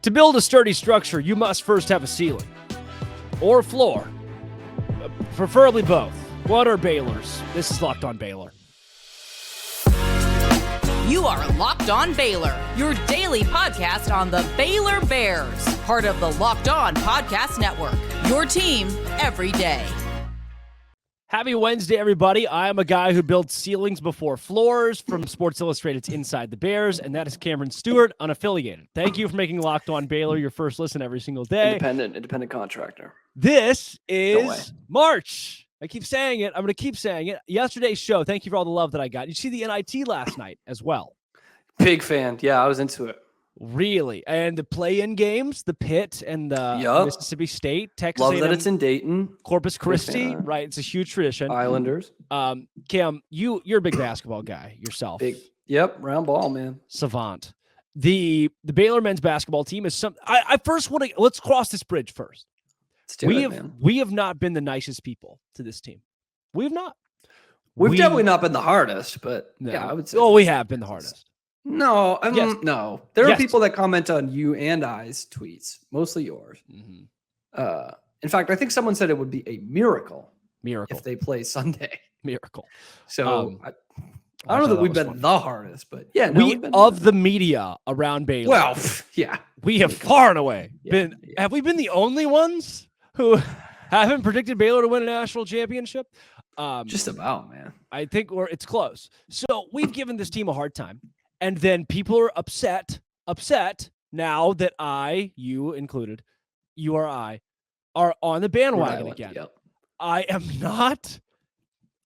To build a sturdy structure, you must first have a ceiling or a floor, preferably both. What are Baylor's? This is Locked On Baylor. You are Locked On Baylor, your daily podcast on the Baylor Bears, part of the Locked On Podcast Network, your team every day. Happy Wednesday, everybody. I am a guy who builds ceilings before floors from Sports Illustrated's Inside the Bears, and that is Cameron Stewart, unaffiliated. Thank you for making Locked On Baylor your first listen every single day. Independent contractor. This is March. I keep saying it. I'm going to keep saying it. Yesterday's show, thank you for all the love that I got. You see the NIT last night as well. Big fan. Yeah, I was into it. Really? And the play-in games, the Pitt and the Mississippi State, Texas Love A&M, that it's in Dayton. Corpus Christi, right? It's a huge tradition. Islanders. Cam, you're a big basketball guy yourself. Yep, round ball, man. Savant. The Baylor men's basketball team is some. I first want to let's cross this bridge first. We have not been the nicest people to this team. We have not. We've definitely not been the hardest, but yeah, I would say. Oh, we have been the hardest. No, Yes. no. There are people that comment on you and I's tweets, mostly yours. Mm-hmm. In fact, I think someone said it would be a miracle if they play Sunday. Miracle. So I don't know that we've been the hardest, but yeah, the media around Baylor. Well, yeah, we have far and away been. Yeah. Have we been the only ones who haven't predicted Baylor to win a national championship? Just about, man. I think it's close. So we've given this team a hard time. And then people are upset now that you included, I, are on the bandwagon again. Yep. I am not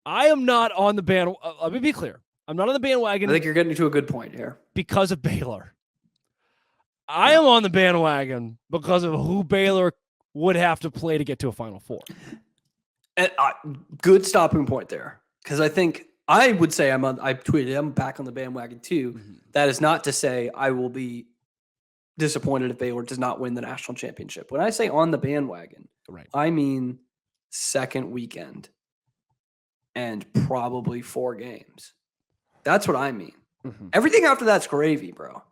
on the bandwagon. Let me be clear. I'm not on the bandwagon. I think you're getting to a good point here. Because of Baylor. I am on the bandwagon because of who Baylor would have to play to get to a Final Four. And, good stopping point there. Because I think I would say I tweeted, I'm back on the bandwagon too. Mm-hmm. That is not to say I will be disappointed if Baylor does not win the national championship. When I say on the bandwagon, I mean second weekend and probably 4 games. That's what I mean. Mm-hmm. Everything after that's gravy, bro.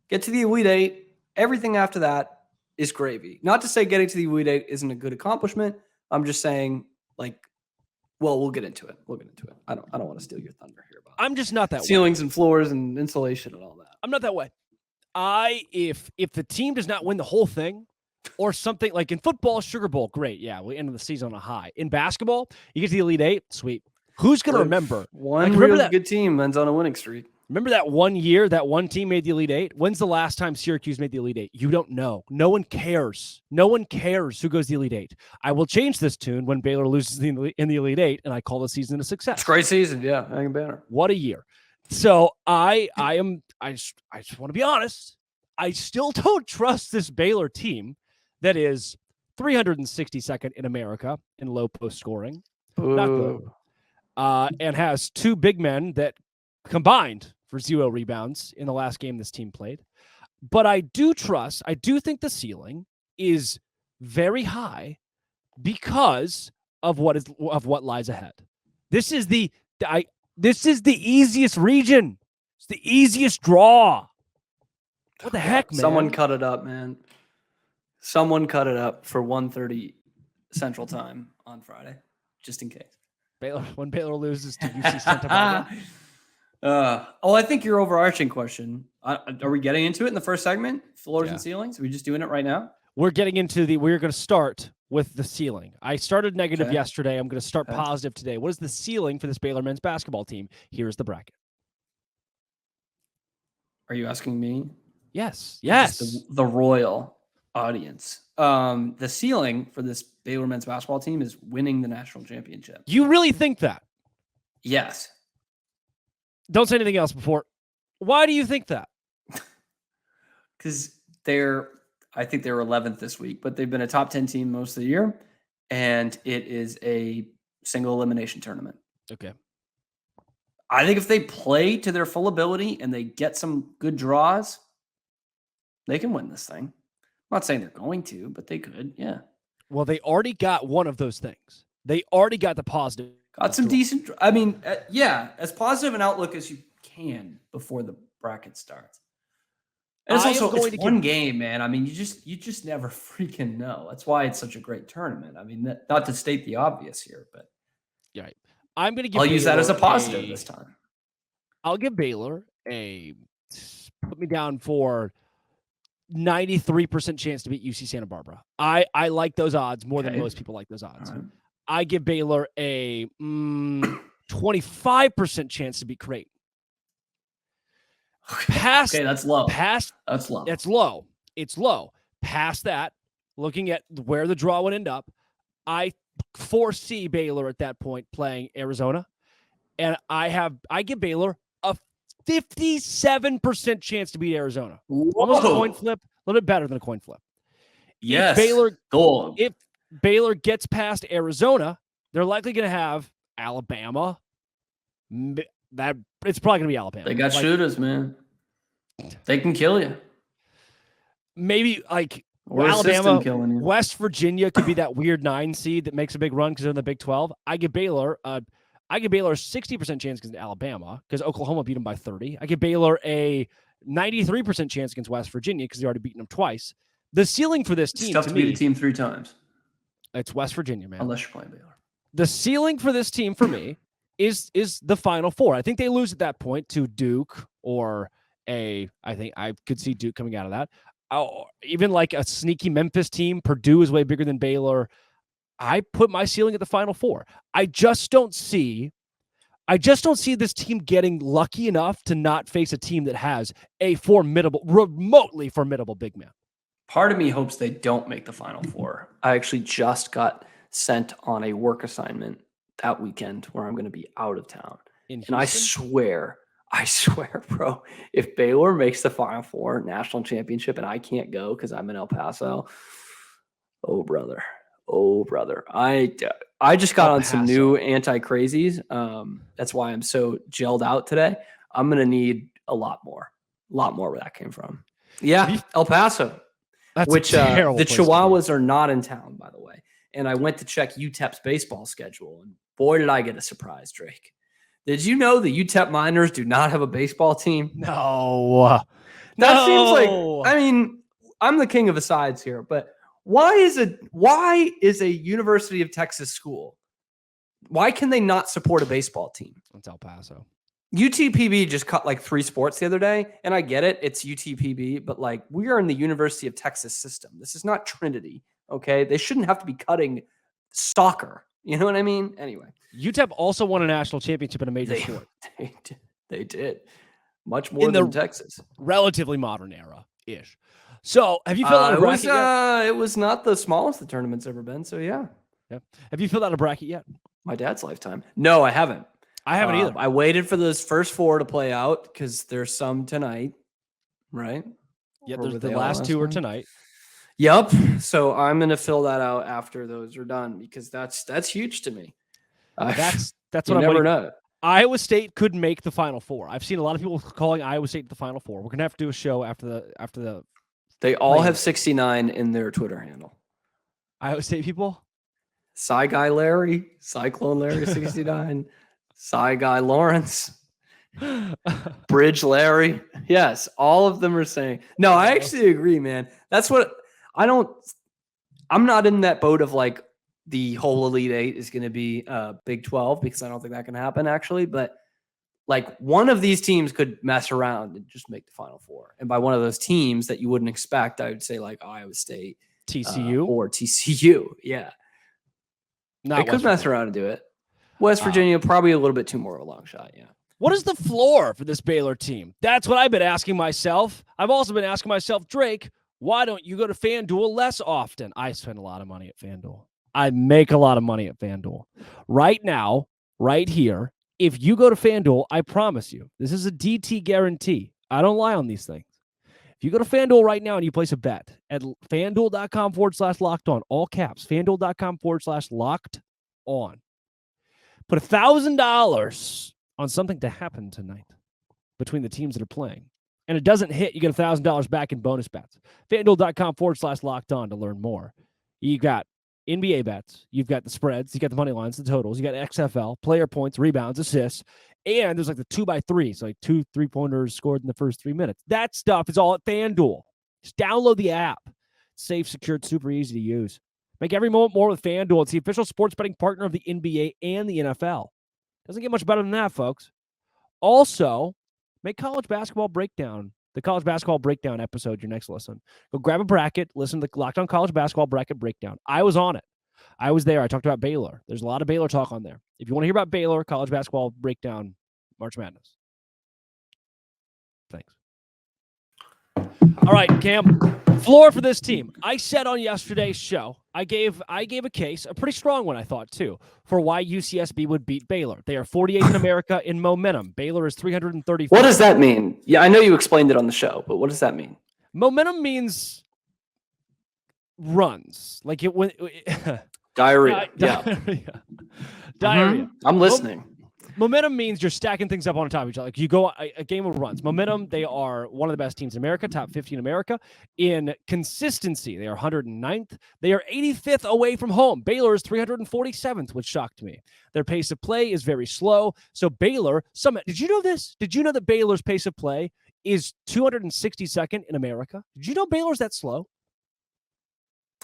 Get to the Elite Eight. Everything after that is gravy. Not to say getting to the Elite Eight isn't a good accomplishment. I'm just saying, we'll get into it. I don't want to steal your thunder here about I'm just not that ceilings and floors and insulation and all that. I'm not that way. If the team does not win the whole thing or something like in football, Sugar Bowl, great. Yeah, we end the season on a high. In basketball, you get to the Elite Eight, sweet. Who's going to remember? One really good team ends on a winning streak. Remember that one year that one team made the Elite Eight? When's the last time Syracuse made the Elite Eight? You don't know. No one cares. No one cares who goes the Elite Eight. I will change this tune when Baylor loses in the Elite Eight, and I call the season a success. It's a great season, yeah. Hanging banner. What a year. So I just want to be honest. I still don't trust this Baylor team that is 362nd in America in low post scoring. Not good. And has 2 big men that combined for 0 rebounds in the last game this team played. But I do think the ceiling is very high because of what lies ahead. This is the easiest region. It's the easiest draw. What the heck, man? Someone cut it up, man. Someone cut it up for 1:30 Central Time on Friday, just in case. When Baylor loses to UC Santa Barbara. I think your overarching question, are we getting into it in the first segment? Floors and ceilings? Are we just doing it right now? We're getting into we're going to start with the ceiling. I started negative yesterday. I'm going to start positive today. What is the ceiling for this Baylor men's basketball team? Here's the bracket. Are you asking me? Yes. The royal audience. The ceiling for this Baylor men's basketball team is winning the national championship. You really think that? Yes. Don't say anything else before. Why do you think that? Because I think they're 11th this week, but they've been a top 10 team most of the year, and it is a single elimination tournament. Okay. I think if they play to their full ability and they get some good draws, they can win this thing. I'm not saying they're going to, but they could, yeah. Well, they already got one of those things. They already got the positive. Got some decent, I mean, as positive an outlook as you can before the bracket starts. And it's I am also going it's to one game, man. I mean, you just never freaking know. That's why it's such a great tournament. I mean, not to state the obvious here, but Right. I'm going to give I'll use that as a Baylor positive this time. I'll give Baylor put me down for 93% chance to beat UC Santa Barbara. I like those odds more than most people like those odds. Right. I give Baylor a 25% chance to beat Creighton. Okay, that's low. That's low. It's low. It's low. Past that, looking at where the draw would end up, I foresee Baylor at that point playing Arizona, and I give Baylor a 57% chance to beat Arizona. Whoa. Almost a coin flip, a little bit better than a coin flip. Yes. If Baylor gets past Arizona, they're likely going to have Alabama. That it's probably going to be Alabama. They got shooters, man. They can kill you. Maybe like or Alabama, West Virginia could be that weird 9 seed that makes a big run because they're in the Big 12. I give Baylor a 60% chance against Alabama because Oklahoma beat them by 30. I give Baylor a 93% chance against West Virginia because they already beaten them twice. The ceiling for this team, it's tough to beat a team 3 times. It's West Virginia, man. Unless you're playing Baylor. The ceiling for this team for me is the Final Four. I think they lose at that point to Duke or I think I could see Duke coming out of that. Even like a sneaky Memphis team. Purdue is way bigger than Baylor. I put my ceiling at the Final Four. I just don't see this team getting lucky enough to not face a team that has a remotely formidable big man. Part of me hopes they don't make the Final Four. I actually just got sent on a work assignment that weekend where I'm going to be out of town. And I swear, bro, if Baylor makes the Final Four national championship and I can't go because I'm in El Paso, oh, brother. I just got on some new anti-crazies. That's why I'm so gelled out today. I'm going to need a lot more where that came from. Yeah, El Paso. Which the Chihuahuas are not in town, by the way. And I went to check UTEP's baseball schedule, and boy, did I get a surprise, Drake. Did you know the UTEP Miners do not have a baseball team? No. Seems like, I mean, I'm the king of asides here, but why is a University of Texas school? Why can they not support a baseball team? It's El Paso. UTPB just cut like 3 sports the other day, and I get it. It's UTPB, but like we are in the University of Texas system. This is not Trinity, okay? They shouldn't have to be cutting soccer. You know what I mean? Anyway. UTEP also won a national championship in a major sport. They did. Much more than Texas. Relatively modern era-ish. So have you filled out a bracket yet? It was not the smallest the tournament's ever been, so yeah. Have you filled out a bracket yet? My dad's lifetime. No, I haven't. I haven't either. I waited for those first 4 to play out because there's some tonight, right? Yeah, the last 2 are tonight. Yep. So I'm going to fill that out after those are done because that's huge to me. That's what I'm never know. Iowa State could make the Final Four. I've seen a lot of people calling Iowa State the Final Four. We're going to have to do a show after the. They all have 69 in their Twitter handle. Iowa State people? Cy Guy Larry, Cyclone Larry 69, Cy Guy Lawrence, Bridge Larry. Yes, all of them are saying. No, I actually agree, man. That's what I'm not in that boat of like the whole Elite 8 is going to be Big 12 because I don't think that can happen actually. But like one of these teams could mess around and just make the Final Four. And by one of those teams that you wouldn't expect, I would say like Iowa State, TCU, or TCU. Yeah. They could mess around and do it. West Virginia, probably a little bit too more of a long shot, yeah. What is the floor for this Baylor team? That's what I've been asking myself. I've also been asking myself, Drake, why don't you go to FanDuel less often? I spend a lot of money at FanDuel. I make a lot of money at FanDuel. Right now, right here, if you go to FanDuel, I promise you, this is a DT guarantee. I don't lie on these things. If you go to FanDuel right now and you place a bet at FanDuel.com/locked-on, all caps, FanDuel.com/locked-on, put $1,000 on something to happen tonight between the teams that are playing, and it doesn't hit, you get $1,000 back in bonus bets. FanDuel.com/locked-on to learn more. You got NBA bets. You've got the spreads. You got the money lines, the totals. You got XFL, player points, rebounds, assists. And there's like the 2x3. So like 2 3-pointers scored in the first 3 minutes. That stuff is all at FanDuel. Just download the app. It's safe, secured, super easy to use. Make every moment more with FanDuel. It's the official sports betting partner of the NBA and the NFL. Doesn't get much better than that, folks. Also, make college basketball breakdown. The college basketball breakdown episode, your next listen. Go grab a bracket, listen to the Locked On College Basketball Bracket Breakdown. I was on it. I was there. I talked about Baylor. There's a lot of Baylor talk on there. If you want to hear about Baylor, college basketball breakdown, March Madness. Thanks. All right, Cam. Floor for this team. I said on yesterday's show, I gave a case, a pretty strong one, I thought, too, for why UCSB would beat Baylor. They are 48th in America in momentum. Baylor is 334. What does that mean? Yeah, I know you explained it on the show, but what does that mean? Momentum means runs. Like it when diarrhea. Diarrhea. Diarrhea. I'm listening. Momentum means you're stacking things up on top of each other. Like you go a game of runs. Momentum, they are one of the best teams in America, top 50 in America. In consistency, they are 109th. They are 85th away from home. Baylor is 347th, which shocked me. Their pace of play is very slow. So Baylor, did you know this? Did you know that Baylor's pace of play is 262nd in America? Did you know Baylor's that slow?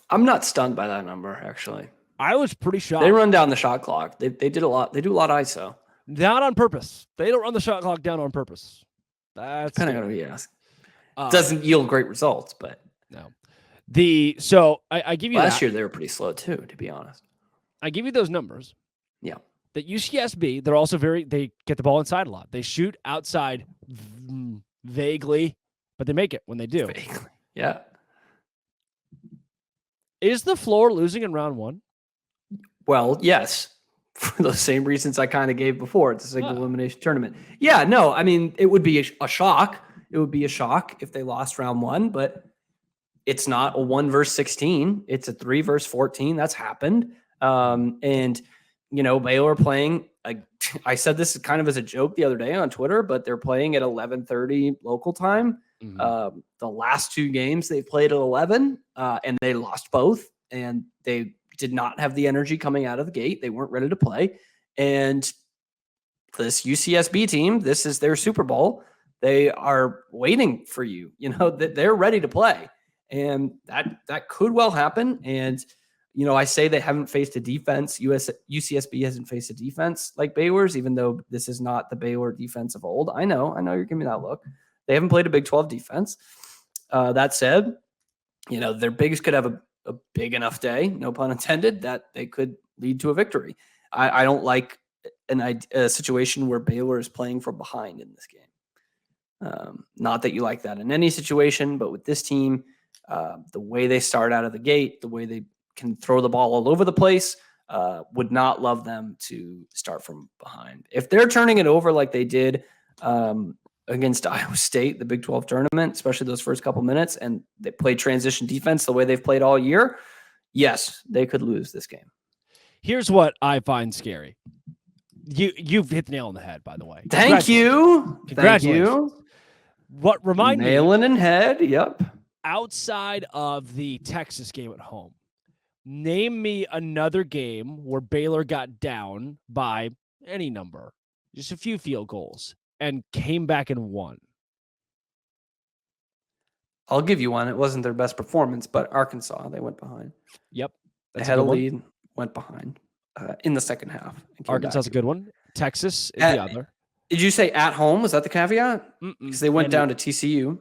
I'm not stunned by that number, actually. I was pretty shocked. They run down the shot clock. They did a lot. They do a lot of ISO. Not on purpose. They don't run the shot clock down on purpose. That's depending on who you ask. Doesn't yield great results, but no. I give you last year they were pretty slow too, to be honest. I give you those numbers. Yeah. That UCSB, they're also they get the ball inside a lot. They shoot outside vaguely, but they make it when they do. Vaguely. Yeah. Is the floor losing in round one? Well, yes. For the same reasons I kind of gave before. It's a single elimination tournament. Yeah, no, I mean, it would be a shock. It would be a shock if they lost round one, but it's not a 1 versus 16. It's a 3 versus 14. That's happened. And, Baylor playing, I said this kind of as a joke the other day on Twitter, but they're playing at 11:30 local time. Mm-hmm. The last 2 games they played at 11 and they lost both, and they did not have the energy coming out of the gate. They weren't ready to play. And this UCSB team, this is their Super Bowl. They are waiting for you. They're ready to play. And that could well happen. And, I say they haven't faced a defense. UCSB hasn't faced a defense like Baylor's, even though this is not the Baylor defense of old. I know you're giving me that look. They haven't played a Big 12 defense. That said, their bigs could have a big enough day, no pun intended, that they could lead to a victory. I don't like a situation where Baylor is playing from behind in this game. Not that you like that in any situation, but with this team, the way they start out of the gate, the way they can throw the ball all over the place, would not love them to start from behind. If they're turning it over like they did against Iowa State, the Big 12 tournament, especially those first couple minutes, and they play transition defense the way they've played all year, yes, they could lose this game. Here's what I find scary. You've hit the nail on the head, by the way. Thank you. Congratulations. Thank you. What remind me? Nailing in head. Yep. Outside of the Texas game at home, name me another game where Baylor got down by any number, just a few field goals, and came back and won. I'll give you one. It wasn't their best performance, but Arkansas, they went behind. Yep. They had a lead, went behind in the second half. Arkansas is a good one. Texas is the other. Did you say at home? Was that the caveat? Because they went down to TCU.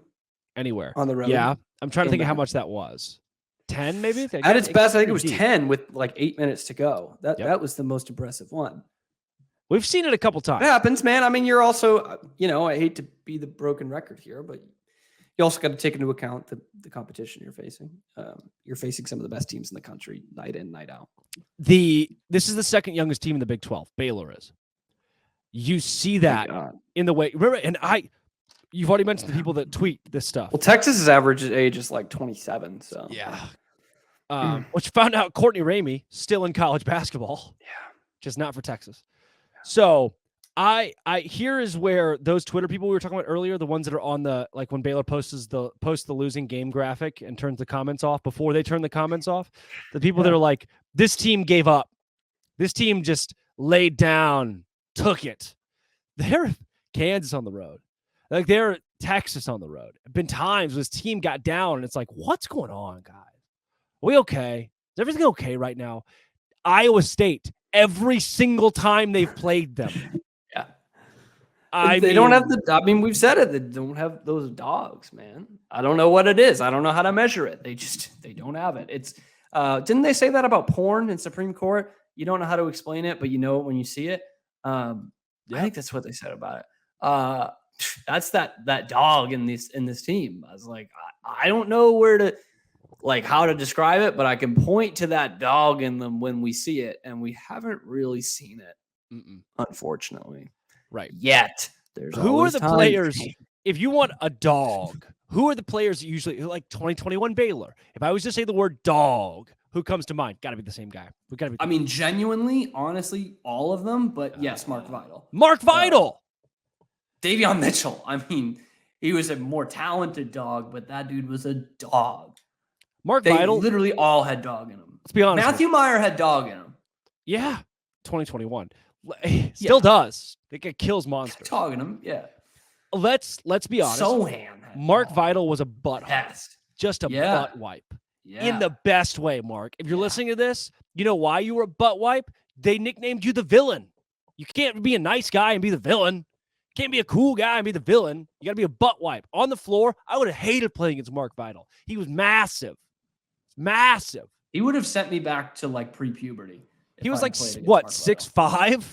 Anywhere. On the road. Yeah. I'm trying to think of how much that was. 10 maybe? At its best, I think it was 10 with like 8 minutes to go. That was the most impressive one. We've seen it a couple times. It happens, man. I mean, you're also, I hate to be the broken record here, but you also got to take into account the competition you're facing. You're facing some of the best teams in the country, night in, night out. This is the second youngest team in the Big 12. Baylor is. You see that in the way. Remember, you've already mentioned the people that tweet this stuff. Well, Texas's average age is like 27. So yeah. Which found out Courtney Ramey still in college basketball. Yeah. Just not for Texas. So here is where those Twitter people we were talking about earlier, the ones that are on the, like when Baylor posts the losing game graphic and turns the comments off before they turn the comments off, the people that are like, This team gave up. This team just laid down, took it. They're Kansas on the road. Like they're Texas on the road. There have been times when this team got down and it's like, what's going on, guys? Are we okay? Is everything okay right now? Iowa State, every single time they've played them. Yeah. They don't have we've said it. They don't have those dogs, man. I don't know what it is. I don't know how to measure it. They don't have it. It's didn't they say that about porn in Supreme Court? You don't know how to explain it, but you know it when you see it. I think that's what they said about it. That's that dog in this team. I was like, I don't know where to how to describe it, but I can point to that dog in them when we see it, and we haven't really seen it, unfortunately. Right. Yet. Who are the players? If you want a dog, who are the players that usually like 2021 Baylor? If I was to say the word dog, who comes to mind? Got to be the same guy. Genuinely, honestly, all of them, but yes, Mark Vital. Mark Vital. Davion Mitchell. He was a more talented dog, but that dude was a dog. Vital literally all had dog in them. Let's be honest. Matthew Meyer had dog in him. Yeah. 2021. Still does. It kills monsters. Dog in him. Yeah. Let's be honest. Sohan. Mark Vital was a butt Pest. Just a butt wipe. Yeah. In the best way, Mark. If you're listening to this, you know why you were a butt wipe? They nicknamed you the villain. You can't be a nice guy and be the villain. You can't be a cool guy and be the villain. You got to be a butt wipe. On the floor, I would have hated playing against Mark Vital. He was massive. Massive. He would have sent me back to pre-puberty. He was 6'5",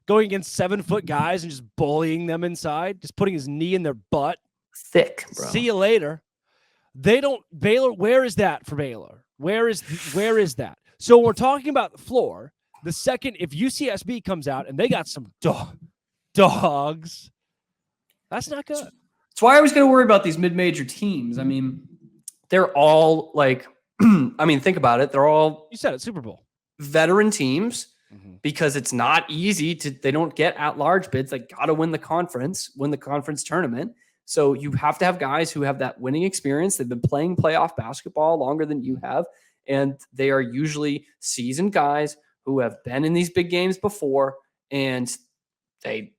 going against 7-foot guys and just bullying them inside, just putting his knee in their butt. Thick, bro. See you later. Baylor, where is that for Baylor? Where is that? So when we're talking about the floor, the second, if UCSB comes out and they got some dogs, that's not good. That's why I was going to worry about these mid-major teams. They're all think about it. They're all, you said it, Super Bowl veteran teams because it's not easy they don't get at-large bids. They got to win the conference tournament. So you have to have guys who have that winning experience. They've been playing playoff basketball longer than you have. And they are usually seasoned guys who have been in these big games before. And they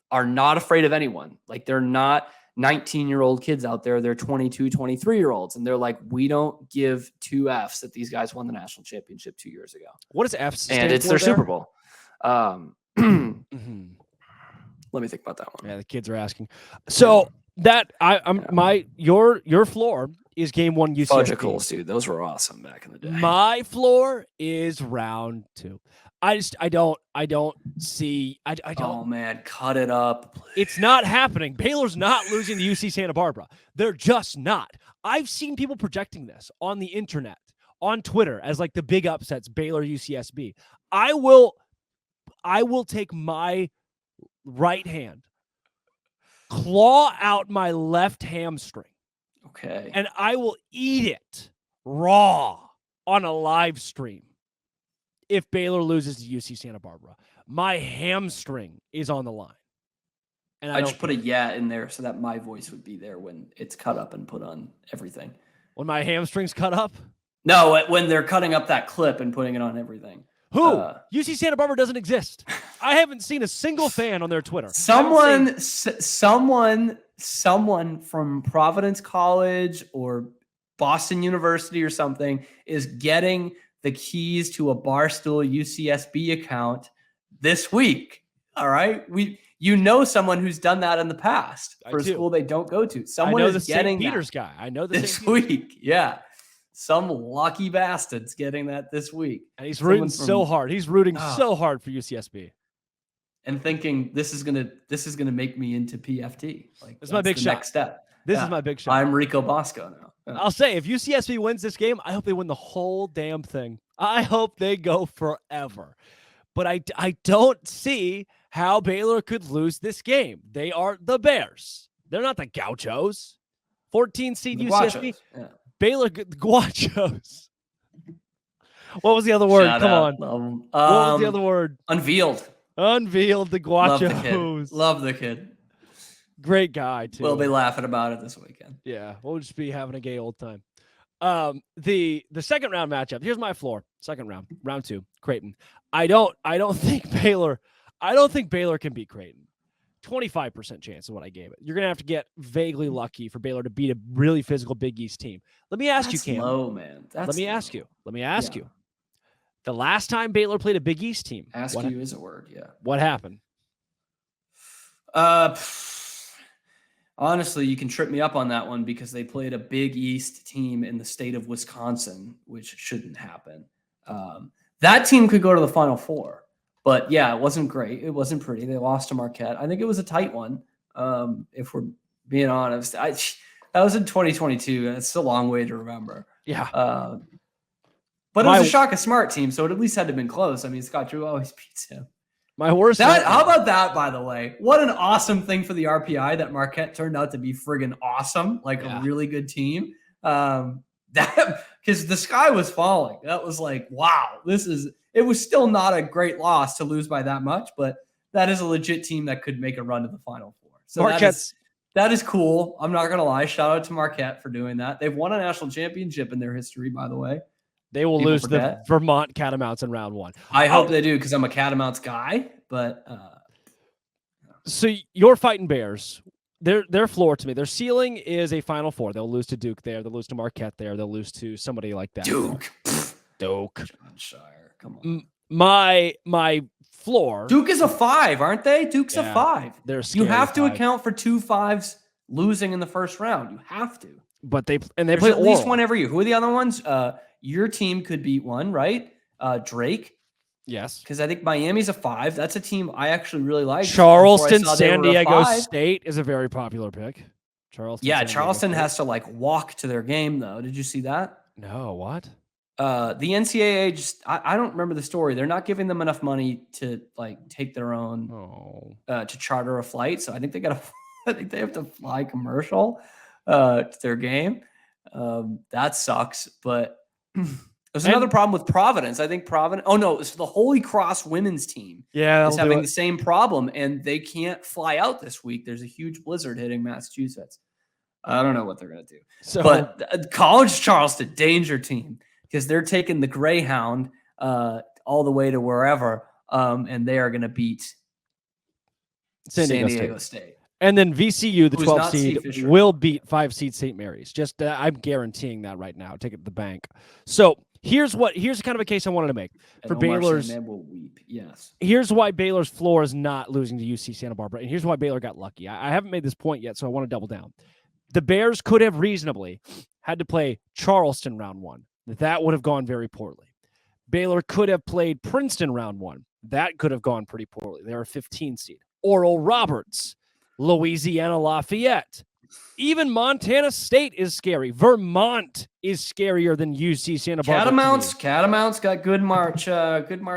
are not afraid of anyone. They're not 19-year-old kids out there. They're 22, 23-year-olds. And they're like, we don't give two Fs that these guys won the national championship 2 years ago. What does F stand And it's for their there? Super Bowl. Let me think about that one. Yeah, the kids are asking. So your floor is game 1 UCSB. Fudgicles, dude. Those were awesome back in the day. My floor is round 2. I don't see. Oh man, cut it up. Please. It's not happening. Baylor's not losing to UC Santa Barbara. They're just not. I've seen people projecting this on the internet, on Twitter, as the big upsets, Baylor UCSB. I will take my right hand, claw out my left hamstring. Okay. And I will eat it raw on a live stream if Baylor loses to UC Santa Barbara. My hamstring is on the line. And I just put a in there so that my voice would be there when it's cut up and put on everything. When my hamstring's cut up? No, when they're cutting up that clip and putting it on everything. Who? UC Santa Barbara doesn't exist. I haven't seen a single fan on their Twitter. Someone from Providence College or Boston University or something is getting the keys to a Barstool UCSB account this week. All right. Someone who's done that in the past for a school they don't go to. Someone is getting St. Peter's guy. I know this week. Yeah. Some lucky bastard's getting that this week. And he's rooting so hard. He's rooting so hard for UCSB. And thinking this is gonna make me into PFT. This is my big shot. Next step. This is my big shot. I'm Rico Bosco now. Yeah. I'll say, if UCSB wins this game, I hope they win the whole damn thing. I hope they go forever. But I don't see how Baylor could lose this game. They are the Bears. They're not the Gauchos. 14 seed UCSB. Yeah. Baylor, the Guachos. What was the other word? Shout Come out. on. What was the other word? Unveiled. Unveiled the Guachos. Love the kid. Great guy, too. We'll be laughing about it this weekend. Yeah, we'll just be having a gay old time. The second round matchup. Here's my floor. Second round, round 2, Creighton. I don't think Baylor can beat Creighton. 25% chance is what I gave it. You're gonna have to get vaguely lucky for Baylor to beat a really physical Big East team. Let me ask you, Cam. Low, man. Let me ask you. The last time Baylor played a Big East team. Ask you is a word, yeah. What happened? Honestly, you can trip me up on that one because they played a Big East team in the state of Wisconsin, which shouldn't happen. That team could go to the Final Four. But, yeah, it wasn't great. It wasn't pretty. They lost to Marquette. I think it was a tight one, if we're being honest. That was in 2022, and it's a long way to remember. Yeah. But it was a Shaka Smart team, so it at least had to have been close. I mean, Scott Drew always beats him. My worst. How about that, by the way? What an awesome thing for the RPI that Marquette turned out to be friggin' awesome, like a really good team. That because the sky was falling. That was like, wow, it was still not a great loss to lose by that much, but that is a legit team that could make a run to the Final Four. So that is cool. I'm not gonna lie. Shout out to Marquette for doing that. They've won a national championship in their history, by the way. They will lose the Vermont Catamounts in round 1. I hope they do because I'm a Catamounts guy. But so your Fighting Bears, their floor to me, their ceiling is a Final Four. They'll lose to Duke there. They'll lose to Marquette there. They'll lose to somebody like that. Duke. John Shire. Come on. My floor. Duke is a 5, aren't they? Duke's a 5. You have to account for 2 5s losing in the first round. You have to. But they play at least one every year. Who are the other ones? Your team could beat one, right? Drake. Yes. Because I think Miami's a 5. That's a team I actually really like. Charleston, San Diego State is a very popular pick. Charleston has to walk to their game, though. Did you see that? No, what? The NCAA just I don't remember the story. They're not giving them enough money to take their own to charter a flight. So I think they have to fly commercial to their game. That sucks, but there's another problem with Providence. I think Providence. Oh no, it's the Holy Cross women's team. Yeah, is having the same problem, and they can't fly out this week. There's a huge blizzard hitting Massachusetts. I don't know what they're gonna do. But College Charleston, danger team, because they're taking the Greyhound all the way to wherever, and they are gonna beat San Diego State. And then VCU, the 12th seed, will beat 5 seed St. Mary's. Just I'm guaranteeing that right now. Take it to the bank. So here's kind of a case I wanted to make for Baylor's. Will weep. Yes. Here's why Baylor's floor is not losing to UC Santa Barbara, and here's why Baylor got lucky. I haven't made this point yet, so I want to double down. The Bears could have reasonably had to play Charleston round 1. That would have gone very poorly. Baylor could have played Princeton round 1. That could have gone pretty poorly. They're a 15 seed. Oral Roberts. Louisiana Lafayette. Even Montana State is scary. Vermont is scarier than UC Santa Barbara. Catamounts got good March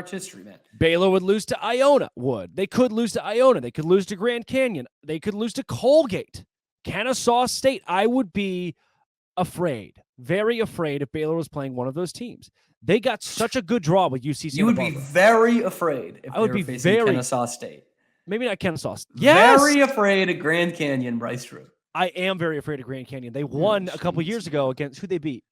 history, man. Baylor would lose to Iona. They could lose to Iona. They could lose to Grand Canyon. They could lose to Colgate. Kennesaw State. I would be afraid, very afraid if Baylor was playing one of those teams. They got such a good draw with UC Santa Barbara. You would be very afraid if they were facing Kennesaw State. Maybe not Kennesaw. Yes! Very afraid of Grand Canyon, Bryce Drew. I am very afraid of Grand Canyon. They won a couple years ago against who they beat.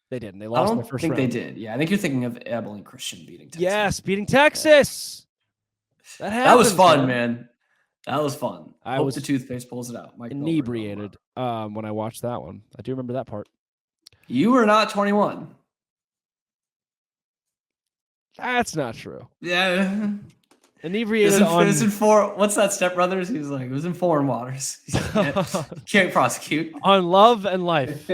They didn't. They lost in the first round. I think they did. Yeah, I think you're thinking of Abilene Christian beating Texas. Yes, beating Texas. That was fun, man. That was fun. I hope was the toothpaste pulls it out. Inebriated when I watched that one. I do remember that part. You were not 21. That's not true. Yeah. Inebriated what's that, Step Brothers? He was like, it was in foreign waters. Can't prosecute. On love and life.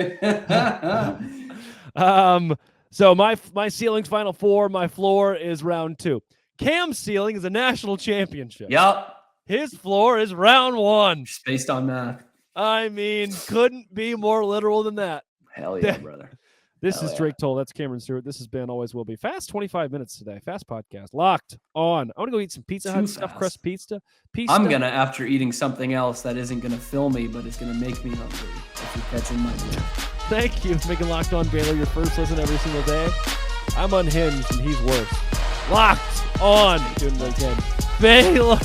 So my ceiling's Final Four. My floor is round 2. Cam's ceiling is a national championship. Yep. His floor is round 1. Just based on math. I mean, couldn't be more literal than that. Hell yeah, brother. This is Drake Toll. That's Cameron Stewart. This has been Always Will Be. Fast 25 minutes today. Fast podcast. Locked on. I want to go eat some Pizza Hut stuffed crust pizza. I'm going to, after eating something else that isn't going to fill me, but it's going to make me hungry. If you're catching my drift. Thank you for making Locked On Baylor your first listen every single day. I'm unhinged, and he's worse. Locked on. Doing it again. Baylor.